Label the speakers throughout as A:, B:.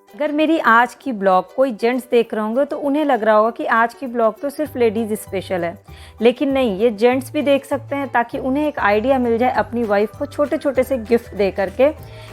A: अगर मेरी आज की ब्लॉग कोई जेंट्स देख रहे होंगे तो उन्हें लग रहा होगा कि आज की ब्लॉग तो सिर्फ लेडीज़ स्पेशल है, लेकिन नहीं, ये जेंट्स भी देख सकते हैं ताकि उन्हें एक आइडिया मिल जाए अपनी वाइफ को छोटे छोटे से गिफ्ट दे करके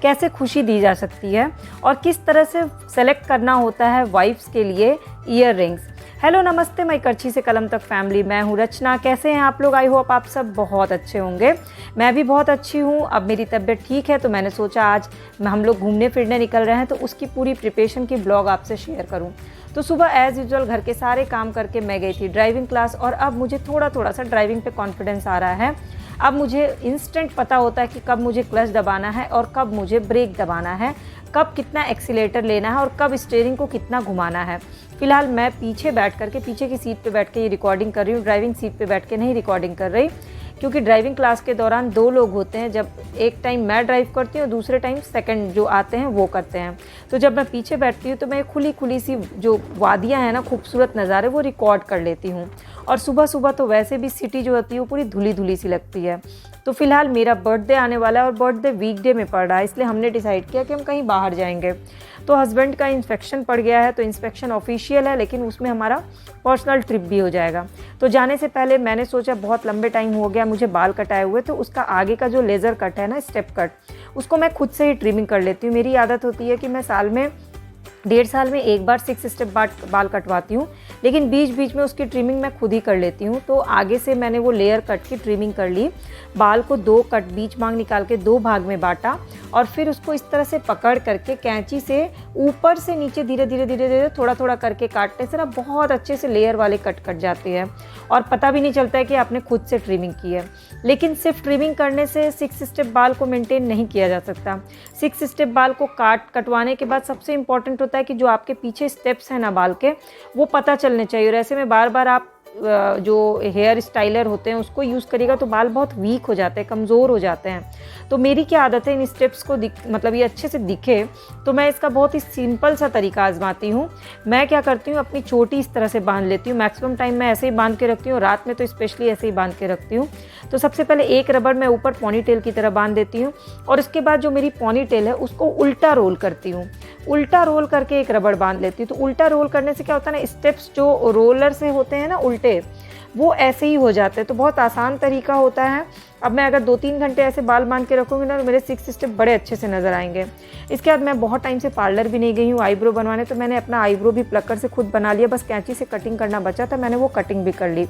A: कैसे खुशी दी जा सकती है और किस तरह से सेलेक्ट करना होता है वाइफ्स के लिए ईयर रिंग्स। हेलो नमस्ते, मैं करछी से कलम तक फैमिली, मैं हूँ रचना। कैसे हैं आप लोग? आई होप आप सब बहुत अच्छे होंगे। मैं भी बहुत अच्छी हूँ। अब मेरी तबीयत ठीक है तो मैंने सोचा आज हम लोग घूमने फिरने निकल रहे हैं तो उसकी पूरी प्रिपरेशन की ब्लॉग आपसे शेयर करूँ। तो सुबह एज़ यूजुअल घर के सारे काम करके मैं गई थी ड्राइविंग क्लास और अब मुझे थोड़ा सा ड्राइविंग पे कॉन्फिडेंस आ रहा है। अब मुझे इंस्टेंट पता होता है कि कब मुझे क्लच दबाना है और कब मुझे ब्रेक दबाना है, कब कितना एक्सीलेटर लेना है और कब स्टीयरिंग को कितना घुमाना है। फ़िलहाल मैं पीछे बैठ करके, पीछे की सीट पे बैठ के ये रिकॉर्डिंग कर रही हूँ, ड्राइविंग सीट पे बैठ के नहीं रिकॉर्डिंग कर रही, क्योंकि ड्राइविंग क्लास के दौरान दो लोग होते हैं। जब एक टाइम मैं ड्राइव करती हूँ, दूसरे टाइम सेकंड जो आते हैं वो करते हैं। तो जब मैं पीछे बैठती हूँ तो मैं खुली सी जो वादियाँ हैं ना, खूबसूरत नज़ारे, वो रिकॉर्ड कर लेती हूँ। और सुबह सुबह तो वैसे भी सिटी जो होती है वो पूरी धुली धुली सी लगती है। तो फिलहाल मेरा बर्थडे आने वाला है और बर्थडे वीकडे में पड़ रहा है, इसलिए हमने डिसाइड किया कि हम कहीं बाहर जाएंगे। तो हस्बैंड का इंस्पेक्शन पड़ गया है, तो इंस्पेक्शन ऑफिशियल है लेकिन उसमें हमारा पर्सनल ट्रिप भी हो जाएगा। तो जाने से पहले मैंने सोचा, बहुत लंबे टाइम हो गया मुझे बाल कटाए हुए, तो उसका आगे का जो लेज़र कट है ना, स्टेप कट, उसको मैं खुद से ही ट्रिमिंग कर लेती हूँ। मेरी आदत होती है कि मैं साल में 1.5 साल में एक बार 6 स्टेप बाल कटवाती हूँ, लेकिन बीच बीच में उसकी ट्रिमिंग मैं खुद ही कर लेती हूँ। तो आगे से मैंने वो लेयर कट की ट्रिमिंग कर ली, बाल को 2 कट बीच मांग निकाल के 2 भाग में बांटा और फिर उसको इस तरह से पकड़ करके कैंची से ऊपर से नीचे धीरे धीरे थोड़ा करके काटने से ना बहुत अच्छे से लेयर वाले कट जाते हैं और पता भी नहीं चलता है कि आपने खुद से ट्रिमिंग की है। लेकिन सिर्फ ट्रिमिंग करने से 6 स्टेप बाल को मेंटेन नहीं किया जा सकता। 6 स्टेप बाल को कटवाने के बाद सबसे इम्पॉर्टेंट होता है कि जो आपके पीछे स्टेप्स हैं ना बाल के, वो पता चलने चाहिए। और ऐसे में बार बार आप जो हेयर स्टाइलर होते हैं उसको यूज़ करिएगा तो बाल बहुत वीक हो जाते हैं, कमज़ोर हो जाते हैं। तो मेरी क्या आदत है, इन स्टेप्स को मतलब ये अच्छे से दिखे तो मैं इसका बहुत ही सिंपल सा तरीका आजमाती हूँ। मैं क्या करती हूँ, अपनी चोटी इस तरह से बांध लेती हूँ। मैक्सिमम टाइम मैं ऐसे ही बांध के रखती हूँ, रात में तो स्पेशली ऐसे ही बांध के रखती हूँ। तो सबसे पहले एक रबड़ मैं ऊपर पोनी टेल की तरह बांध देती हूँ और उसके बाद जो मेरी पोनी टेल है उसको उल्टा रोल करती हूँ। उल्टा रोल करके एक रबड़ बांध लेती हूँ। तो उल्टा रोल करने से क्या होता है ना, स्टेप्स जो रोलर से होते हैं ना उल्टे, वो ऐसे ही हो जाते हैं। तो बहुत आसान तरीका होता है। अब मैं अगर 2-3 घंटे ऐसे बाल बांध के रखूँगी ना तो मेरे 6 स्टेप बड़े अच्छे से नज़र आएंगे। इसके बाद मैं बहुत टाइम से पार्लर भी नहीं गई हूँ आईब्रो बनवाने, तो मैंने अपना आईब्रो भी प्लकर से खुद बना लिया। बस कैंची से कटिंग करना बचा था, मैंने वो कटिंग भी कर ली।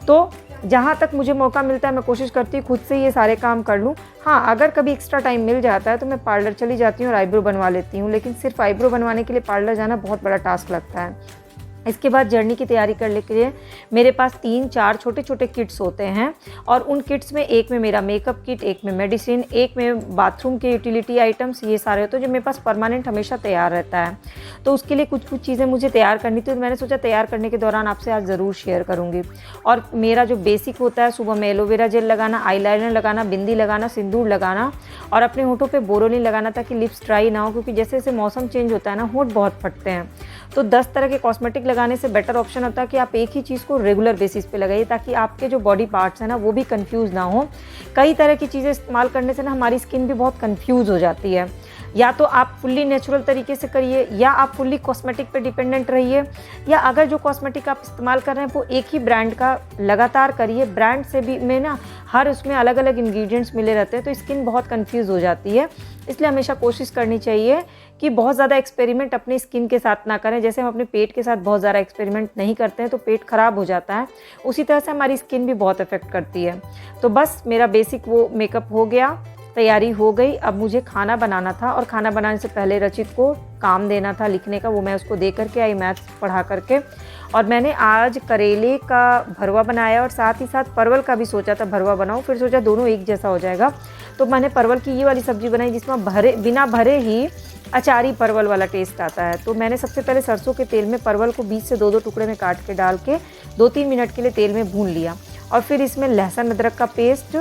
A: तो जहाँ तक मुझे मौका मिलता है मैं कोशिश करती हूँ खुद से ये सारे काम कर लूँ। हाँ, अगर कभी एक्स्ट्रा टाइम मिल जाता है तो मैं पार्लर चली जाती हूँ और आईब्रो बनवा लेती हूँ, लेकिन सिर्फ आईब्रो बनवाने के लिए पार्लर जाना बहुत बड़ा टास्क लगता है। इसके बाद जर्नी की तैयारी करने के लिए मेरे पास 3-4 छोटे छोटे किट्स होते हैं और उन किट्स में एक में मेरा मेकअप किट, एक में मेडिसिन, एक में बाथरूम के यूटिलिटी आइटम्स, ये सारे होते हैं जो मेरे पास परमानेंट हमेशा तैयार रहता है। तो उसके लिए कुछ चीज़ें मुझे तैयार करनी थी, तो मैंने सोचा तैयार करने के दौरान आपसे आज ज़रूर शेयर करूँगी। और मेरा जो बेसिक होता है, सुबह में एलोवेरा जेल लगाना, आईलाइनर लगाना, बिंदी लगाना, सिंदूर लगाना और अपने होठों पे बोरोलिन लगाना ताकि लिप्स ड्राई ना हो, क्योंकि जैसे जैसे मौसम चेंज होता है ना होठ बहुत फटते हैं। तो 10 तरह के कॉस्मेटिक लगाने से बेटर ऑप्शन होता है कि आप एक ही चीज़ को रेगुलर बेसिस पे लगाइए ताकि आपके जो बॉडी पार्ट्स हैं ना वो भी कंफ्यूज ना हो। कई तरह की चीज़ें इस्तेमाल करने से ना हमारी स्किन भी बहुत कंफ्यूज हो जाती है। या तो आप फुल्ली नेचुरल तरीके से करिए या आप फुल्ली कॉस्मेटिक पे डिपेंडेंट रहिए, या अगर जो कॉस्मेटिक आप इस्तेमाल कर रहे हैं वो एक ही ब्रांड का लगातार करिए। ब्रांड से भी में ना हर उसमें अलग अलग इंग्रेडिएंट्स मिले रहते हैं तो स्किन बहुत कंफ्यूज हो जाती है। इसलिए हमेशा कोशिश करनी चाहिए कि बहुत ज़्यादा एक्सपेरिमेंट अपनी स्किन के साथ ना करें। जैसे हम अपने पेट के साथ बहुत ज़्यादा एक्सपेरिमेंट नहीं करते हैं तो पेट ख़राब हो जाता है, उसी तरह से हमारी स्किन भी बहुत इफेक्ट करती है। तो बस मेरा बेसिक वो मेकअप हो गया, तैयारी हो गई। अब मुझे खाना बनाना था और खाना बनाने से पहले रचित को काम देना था लिखने का, वो मैं उसको दे करके आई मैथ्स पढ़ा करके। और मैंने आज करेले का भरवा बनाया और साथ ही साथ परवल का भी सोचा था भरवा बनाऊं, फिर सोचा दोनों एक जैसा हो जाएगा तो मैंने परवल की ये वाली सब्ज़ी बनाई जिसमें बिना भरे ही अचारी परवल वाला टेस्ट आता है। तो मैंने सबसे पहले सरसों के तेल में परवल को बीच से 2-2 टुकड़े में काट के डाल के 2-3 मिनट के लिए तेल में भून लिया और फिर इसमें लहसुन अदरक का पेस्ट,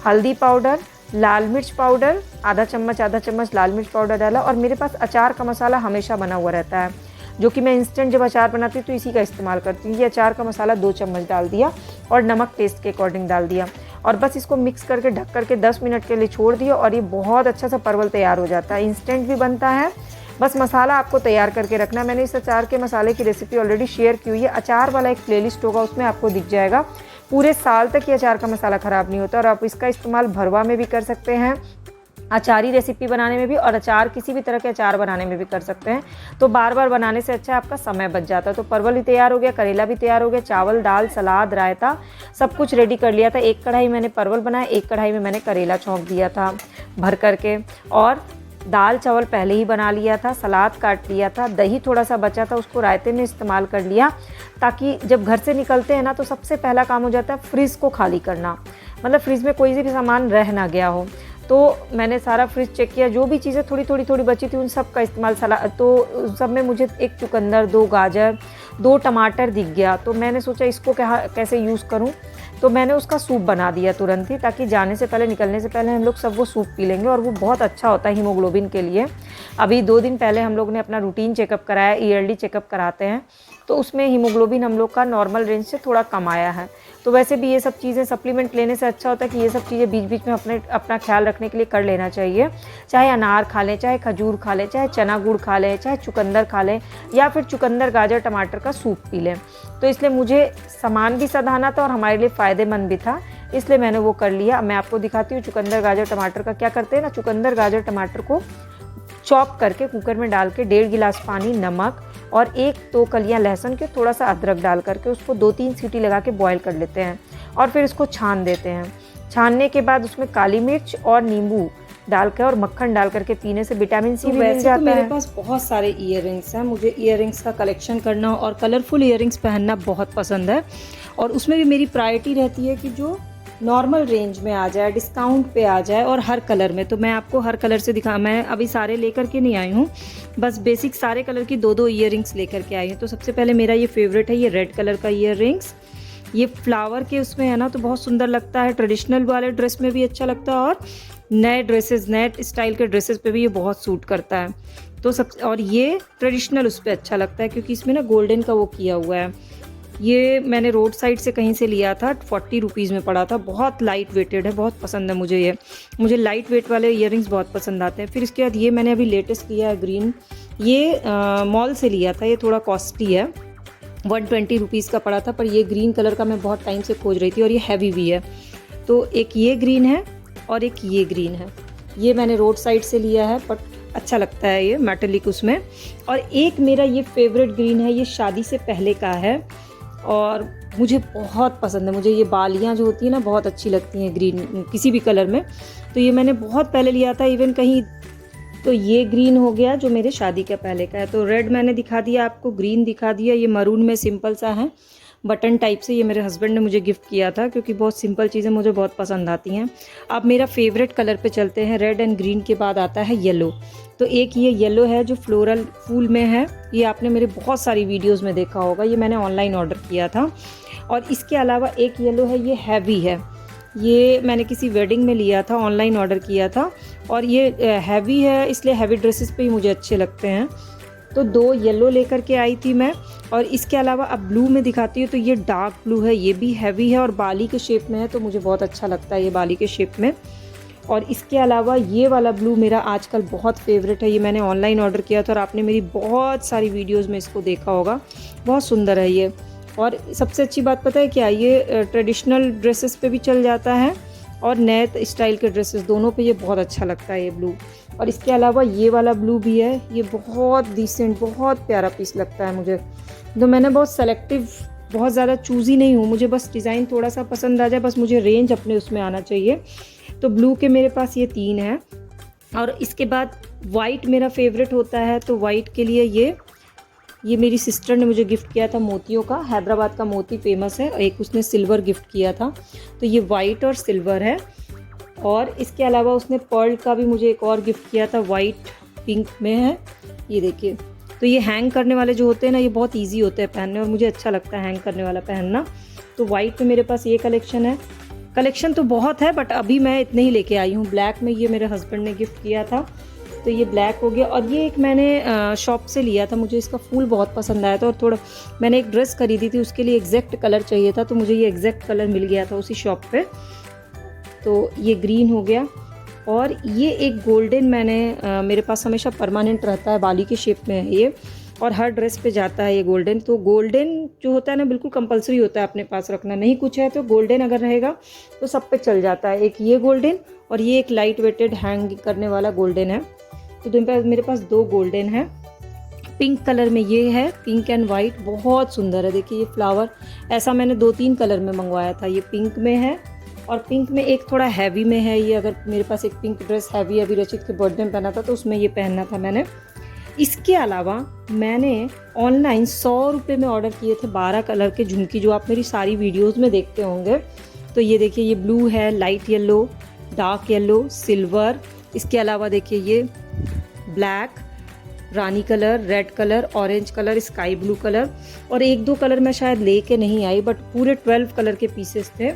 A: हल्दी पाउडर, लाल मिर्च पाउडर, आधा चम्मच लाल मिर्च पाउडर डाला। और मेरे पास अचार का मसाला हमेशा बना हुआ रहता है, जो कि मैं इंस्टेंट जब अचार बनाती हूँ तो इसी का इस्तेमाल करती हूँ। ये अचार का मसाला 2 चम्मच डाल दिया और नमक टेस्ट के अकॉर्डिंग डाल दिया और बस इसको मिक्स करके ढक करके 10 मिनट के लिए छोड़ दिया और ये बहुत अच्छा सा परवल तैयार हो जाता है। इंस्टेंट भी बनता है, बस मसाला आपको तैयार करके रखना है। मैंने इस अचार के मसाले की रेसिपी ऑलरेडी शेयर की हुई है, अचार वाला एक प्लेलिस्ट होगा, उसमें आपको दिख जाएगा। पूरे साल तक ये अचार का मसाला ख़राब नहीं होता और आप इसका इस्तेमाल भरवा में भी कर सकते हैं, अचारी रेसिपी बनाने में भी, और अचार किसी भी तरह के अचार बनाने में भी कर सकते हैं। तो बार बार बनाने से अच्छा आपका समय बच जाता है। तो परवल भी तैयार हो गया, करेला भी तैयार हो गया, चावल दाल सलाद रायता सब कुछ रेडी कर लिया था। एक कढ़ाई मैंने परवल बनाया, एक कढ़ाई में मैंने करेला छौंक दिया था भर करके, और दाल चावल पहले ही बना लिया था, सलाद काट लिया था, दही थोड़ा सा बचा था उसको रायते में इस्तेमाल कर लिया, ताकि जब घर से निकलते हैं ना तो सबसे पहला काम हो जाता है फ्रिज को खाली करना, मतलब फ्रिज में कोई भी सामान रह ना गया हो। तो मैंने सारा फ्रिज चेक किया, जो भी चीज़ें थोड़ी बची थी उन सब का इस्तेमाल तो सब में मुझे एक चुकंदर, 2 गाजर, 2 टमाटर दिख गया। तो मैंने सोचा इसको कैसे यूज़ करूं, तो मैंने उसका सूप बना दिया तुरंत ही, ताकि जाने से पहले निकलने से पहले हम लोग सब वो सूप पी लेंगे, और वो बहुत अच्छा होता है हीमोग्लोबिन के लिए। अभी 2 दिन पहले हम लोग ने अपना रूटीन चेकअप कराया, ईयरली चेकअप कराते हैं, तो उसमें हीमोग्लोबिन हम लोग का नॉर्मल रेंज से थोड़ा कम आया है। तो वैसे भी ये सब चीज़ें सप्लीमेंट लेने से अच्छा होता है कि ये सब चीज़ें बीच बीच में अपना ख्याल रखने के लिए कर लेना चाहिए। चाहे अनार खा लें, चाहे खजूर खा लें, चाहे चना गुड़ खा लें, चाहे चुकंदर खा लें, या फिर चुकंदर गाजर टमाटर का सूप पी लें। तो इसलिए मुझे सामान भी सधाना था और हमारे लिए फ़ायदेमंद भी था, इसलिए मैंने वो कर लिया। अब मैं आपको दिखाती हूँ चुकंदर गाजर टमाटर का क्या करते हैं ना। चुकंदर गाजर टमाटर को चॉप करके कुकर में डाल के 1.5 गिलास पानी, नमक और 1-2 कलियां लहसुन के, थोड़ा सा अदरक डाल करके उसको 2-3 सीटी लगा के बॉईल कर लेते हैं, और फिर इसको छान देते हैं। छानने के बाद उसमें काली मिर्च और नींबू डाल कर और मक्खन डाल करके पीने से विटामिन सी भी मिल जाता है। मेरे पास बहुत सारे ईयररिंग्स हैं, मुझे ईयररिंग्स का कलेक्शन करना और कलरफुल ईयररिंग्स पहनना बहुत पसंद है, और उसमें भी मेरी प्रायोरिटी रहती है कि जो नॉर्मल रेंज में आ जाए, डिस्काउंट पे आ जाए, और हर कलर में। तो मैं आपको हर कलर से मैं अभी सारे लेकर के नहीं आई हूँ, बस बेसिक सारे कलर की 2-2 ईयररिंग्स लेकर के आई हूँ। तो सबसे पहले मेरा ये फेवरेट है, ये रेड कलर का ईयररिंग्स, ये फ्लावर के उसमें है ना, तो बहुत सुंदर लगता है, ट्रेडिशनल वाले ड्रेस में भी अच्छा लगता है, और नए स्टाइल के ड्रेसेस पे भी ये बहुत सूट करता है। तो और ये ट्रेडिशनल उस पर अच्छा लगता है, क्योंकि इसमें ना गोल्डन का वो किया हुआ है। ये मैंने रोड साइड से कहीं से लिया था, 40 रुपीज़ में पड़ा था, बहुत लाइट वेटेड है, बहुत पसंद है मुझे। मुझे लाइट वेट वाले ईयररिंग्स बहुत पसंद आते हैं। फिर इसके बाद ये मैंने अभी लेटेस्ट लिया है ग्रीन, ये मॉल से लिया था, ये थोड़ा कॉस्टली है, 120 रुपीज़ का पड़ा था, पर ये ग्रीन कलर का मैं बहुत टाइम से खोज रही थी, और ये हैवी भी है। तो एक ये ग्रीन है और एक ये ग्रीन है, ये मैंने रोड साइड से लिया है, बट अच्छा लगता है ये मेटालिक उसमें। और एक मेरा ये फेवरेट ग्रीन है, ये शादी से पहले का है और मुझे बहुत पसंद है। मुझे ये बालियाँ जो होती हैं ना बहुत अच्छी लगती हैं ग्रीन किसी भी कलर में, तो ये मैंने बहुत पहले लिया था इवन कहीं। तो ये ग्रीन हो गया जो मेरे शादी के पहले का है। तो रेड मैंने दिखा दिया आपको, ग्रीन दिखा दिया, ये मरून में सिंपल सा है बटन टाइप से, ये मेरे हस्बैंड ने मुझे गिफ्ट किया था, क्योंकि बहुत सिंपल चीज़ें मुझे बहुत पसंद आती हैं। अब मेरा फेवरेट कलर पे चलते हैं, रेड एंड ग्रीन के बाद आता है येलो। तो एक ये येलो है जो फ्लोरल फूल में है, ये आपने मेरे बहुत सारी वीडियोस में देखा होगा, ये मैंने ऑनलाइन ऑर्डर किया था। और इसके अलावा एक येलो है, ये हैवी है, ये मैंने किसी वेडिंग में लिया था, ऑनलाइन ऑर्डर किया था, और ये हैवी है इसलिए हैवी ड्रेसेस पे ही मुझे अच्छे लगते हैं। तो 2 येलो लेकर के आई थी मैं। और इसके अलावा अब ब्लू में दिखाती हूँ, तो ये डार्क ब्लू है, ये भी हैवी है और बाली के शेप में है, तो मुझे बहुत अच्छा लगता है ये बाली के शेप में। और इसके अलावा ये वाला ब्लू मेरा आजकल बहुत फेवरेट है, ये मैंने ऑनलाइन ऑर्डर किया था और आपने मेरी बहुत सारी वीडियोज़ में इसको देखा होगा, बहुत सुंदर है ये। और सबसे अच्छी बात पता है क्या, ये ट्रेडिशनल ड्रेसेस पे भी चल जाता है और नए स्टाइल के ड्रेसेस दोनों पे ये बहुत अच्छा लगता है ये ब्लू। और इसके अलावा ये वाला ब्लू भी है, ये बहुत डिसेंट, बहुत प्यारा पीस लगता है मुझे। तो मैंने बहुत सेलेक्टिव, बहुत ज़्यादा चूज़ी नहीं हूँ, मुझे बस डिज़ाइन थोड़ा सा पसंद आ जाए, बस मुझे रेंज अपने उसमें आना चाहिए। तो ब्लू के मेरे पास ये 3 हैं। और इसके बाद वाइट मेरा फेवरेट होता है, तो वाइट के लिए ये मेरी सिस्टर ने मुझे गिफ्ट किया था मोतियों का, हैदराबाद का मोती फेमस है, एक उसने सिल्वर गिफ्ट किया था, तो ये वाइट और सिल्वर है। और इसके अलावा उसने पर्ल का भी मुझे एक और गिफ्ट किया था, वाइट पिंक में है, ये देखिए। तो ये हैंग करने वाले जो होते हैं ना, ये बहुत इजी होते हैं पहनने और मुझे अच्छा लगता है हैंग करने वाला पहनना। तो वाइट में मेरे पास ये कलेक्शन है, कलेक्शन तो बहुत है बट अभी मैं इतने ही लेके आई हूँ। ब्लैक में ये मेरे हस्बैंड ने गिफ्ट किया था, तो ये ब्लैक हो गया। और ये एक मैंने शॉप से लिया था, मुझे इसका फूल बहुत पसंद आया था, और थोड़ा मैंने एक ड्रेस खरीदी थी उसके लिए एग्जैक्ट कलर चाहिए था, तो मुझे ये एग्जैक्ट कलर मिल गया था उसी शॉप पे। तो ये ग्रीन हो गया। और ये एक गोल्डन मैंने मेरे पास हमेशा परमानेंट रहता है, बाली के शेप में है ये, और हर ड्रेस पे जाता है ये गोल्डन। तो गोल्डन जो होता है ना बिल्कुल कंपलसरी होता है अपने पास रखना, नहीं कुछ है तो गोल्डन अगर रहेगा तो सब पे चल जाता है। एक ये गोल्डन और ये एक लाइट वेटेड हैंग करने वाला गोल्डन है। तो मेरे पास 2 गोल्डन है। पिंक कलर में ये है, पिंक एंड वाइट, बहुत सुंदर है। देखिए ये फ्लावर ऐसा मैंने 2-3 कलर में मंगवाया था। ये पिंक में है और पिंक में एक थोड़ा हैवी में है ये। अगर मेरे पास एक पिंक ड्रेस हैवी अभी रचित के बर्थडे में पहना था तो उसमें ये पहनना था मैंने। इसके अलावा मैंने ऑनलाइन 100 रुपये में ऑर्डर किए थे 12 कलर के झुमकी, जो आप मेरी सारी वीडियोस में देखते होंगे। तो ये देखिए ये ब्लू है, light yellow, dark yellow, silver, इसके अलावा देखिए ये ब्लैक, रानी colour, red colour, orange colour, sky blue colour, और 1-2 कलर मैं शायद लेके नहीं आई, बट पूरे 12 कलर के पीसेस थे।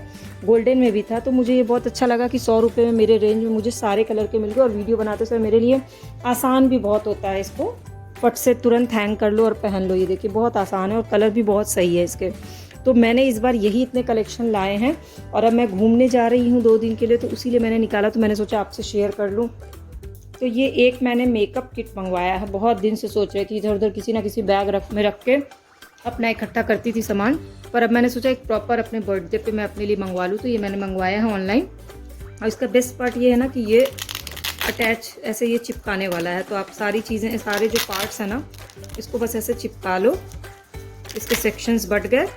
A: गोल्डन में भी था। तो मुझे ये बहुत अच्छा लगा कि 100 रुपये में मेरे रेंज में मुझे सारे कलर के मिल गए, और वीडियो बनाते समय मेरे लिए आसान भी बहुत होता है। इसको फट से तुरंत हैंग कर लो और पहन लो। ये देखिए बहुत आसान है और कलर भी बहुत सही है इसके। तो मैंने इस बार यही इतने कलेक्शन लाए हैं, और अब मैं घूमने जा रही हूँ 2 दिन के लिए, तो उसी मैंने निकाला, तो मैंने सोचा आपसे शेयर कर लूँ। तो ये एक मैंने मेकअप किट मंगवाया है। बहुत दिन से सोच रही थी, इधर उधर किसी ना किसी बैग में रख के अपना इकट्ठा करती थी सामान, पर अब मैंने सोचा एक प्रॉपर अपने बर्थडे पे मैं अपने लिए मंगवा लूँ। तो ये मैंने मंगवाया है ऑनलाइन, और इसका बेस्ट पार्ट ये है ना कि ये अटैच ऐसे ये चिपकाने वाला है। तो आप सारी चीज़ें, सारे जो पार्ट्स हैं ना, इसको बस ऐसे चिपका लो। इसके सेक्शंस बट गए,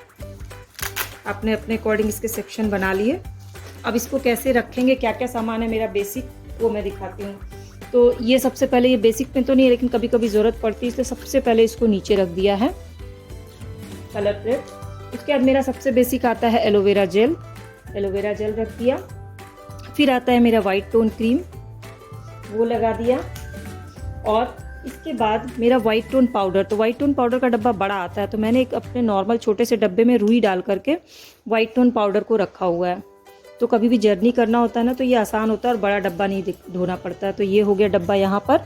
A: आपने अपने अकॉर्डिंग इसके सेक्शन बना लिए। अब इसको कैसे रखेंगे, क्या क्या सामान है मेरा बेसिक, वो मैं दिखाती हूँ। तो ये सबसे पहले, ये बेसिक में तो नहीं है लेकिन कभी कभी ज़रूरत पड़ती है, इसलिए सबसे पहले इसको नीचे रख दिया है कलर प्लेट। उसके बाद मेरा सबसे बेसिक आता है एलोवेरा जेल, एलोवेरा जेल रख दिया। फिर आता है मेरा वाइट टोन क्रीम, वो लगा दिया। और इसके बाद मेरा वाइट टोन पाउडर, तो वाइट टोन पाउडर का डब्बा बड़ा आता है, तो मैंने एक अपने नॉर्मल छोटे से डब्बे में रुई डाल करके वाइट टोन पाउडर को रखा हुआ है। तो कभी भी जर्नी करना होता है ना तो ये आसान होता है और बड़ा डब्बा नहीं धोना पड़ता है। तो ये हो गया डब्बा यहाँ पर,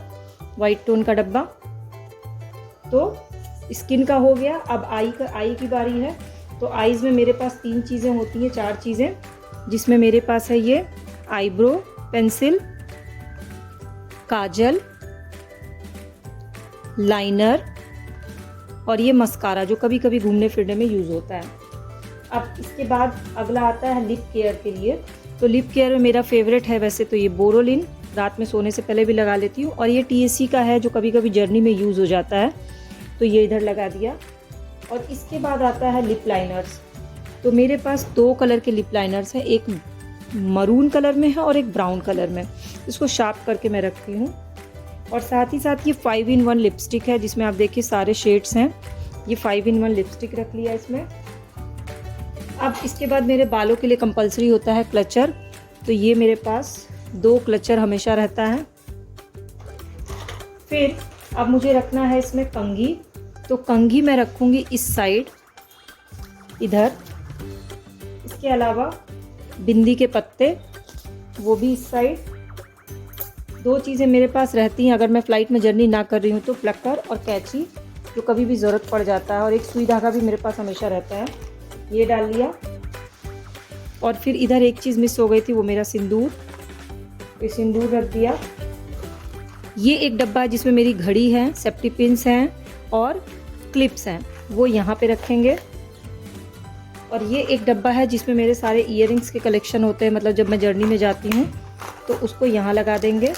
A: वाइट टोन का डब्बा। तो स्किन का हो गया। अब आई की बारी है। तो आईज में मेरे पास 3 चीज़ें होती हैं, 4 चीज़ें, जिसमें मेरे पास है ये आईब्रो पेंसिल, काजल, लाइनर और ये मस्कारा, जो कभी कभी घूमने फिरने में यूज़ होता है। अब इसके बाद अगला आता है लिप केयर के लिए। तो लिप केयर में मेरा फेवरेट है वैसे तो ये बोरोलिन, रात में सोने से पहले भी लगा लेती हूँ, और ये TSC का है जो कभी कभी जर्नी में यूज़ हो जाता है, तो ये इधर लगा दिया। और इसके बाद आता है लिप लाइनर्स। तो मेरे पास 2 कलर के लिप लाइनर्स हैं, एक मरून कलर में है और एक ब्राउन कलर में। इसको शार्प करके मैं रखती हूँ। और साथ ही साथ ये 5-in-1 लिपस्टिक है, जिसमें आप देखिए सारे शेड्स हैं। ये 5-in-1 लिपस्टिक रख लिया इसमें। अब इसके बाद मेरे बालों के लिए कंपलसरी होता है क्लचर। तो ये मेरे पास 2 क्लचर हमेशा रहता है। फिर अब मुझे रखना है इसमें कंघी। तो कंघी मैं रखूँगी इस साइड, इधर। इसके अलावा बिंदी के पत्ते, वो भी इस साइड। 2 चीज़ें मेरे पास रहती हैं अगर मैं फ़्लाइट में जर्नी ना कर रही हूँ, तो प्लकर और कैंची, जो कभी भी ज़रूरत पड़ जाता है। और एक सुई धागा भी मेरे पास हमेशा रहता है, ये डाल लिया। और फिर इधर एक चीज़ मिस हो गई थी, वो मेरा सिंदूर, ये सिंदूर रख दिया। ये एक डब्बा है जिसमें मेरी घड़ी है, सेफ्टी पिन्स हैं और क्लिप्स हैं, वो यहाँ पे रखेंगे। और ये एक डब्बा है जिसमें मेरे सारे ईयरिंग्स के कलेक्शन होते हैं, मतलब जब मैं जर्नी में जाती हूँ तो उसको यहाँ लगा देंगे।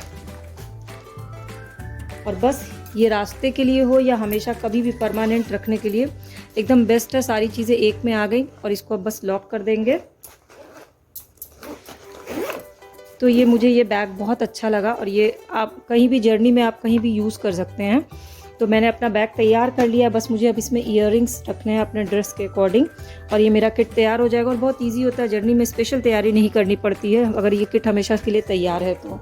A: और बस ये रास्ते के लिए हो या हमेशा कभी भी परमानेंट रखने के लिए एकदम बेस्ट है। सारी चीज़ें एक में आ गई और इसको अब बस लॉक कर देंगे। तो ये मुझे ये बैग बहुत अच्छा लगा, और ये आप कहीं भी जर्नी में आप कहीं भी यूज़ कर सकते हैं। तो मैंने अपना बैग तैयार कर लिया, बस मुझे अब इसमें ईयरिंग्स रखने हैं अपने ड्रेस के अकॉर्डिंग, और ये मेरा किट तैयार हो जाएगा। और बहुत ईजी होता है, जर्नी में स्पेशल तैयारी नहीं करनी पड़ती है अगर ये किट हमेशा के लिए तैयार है तो।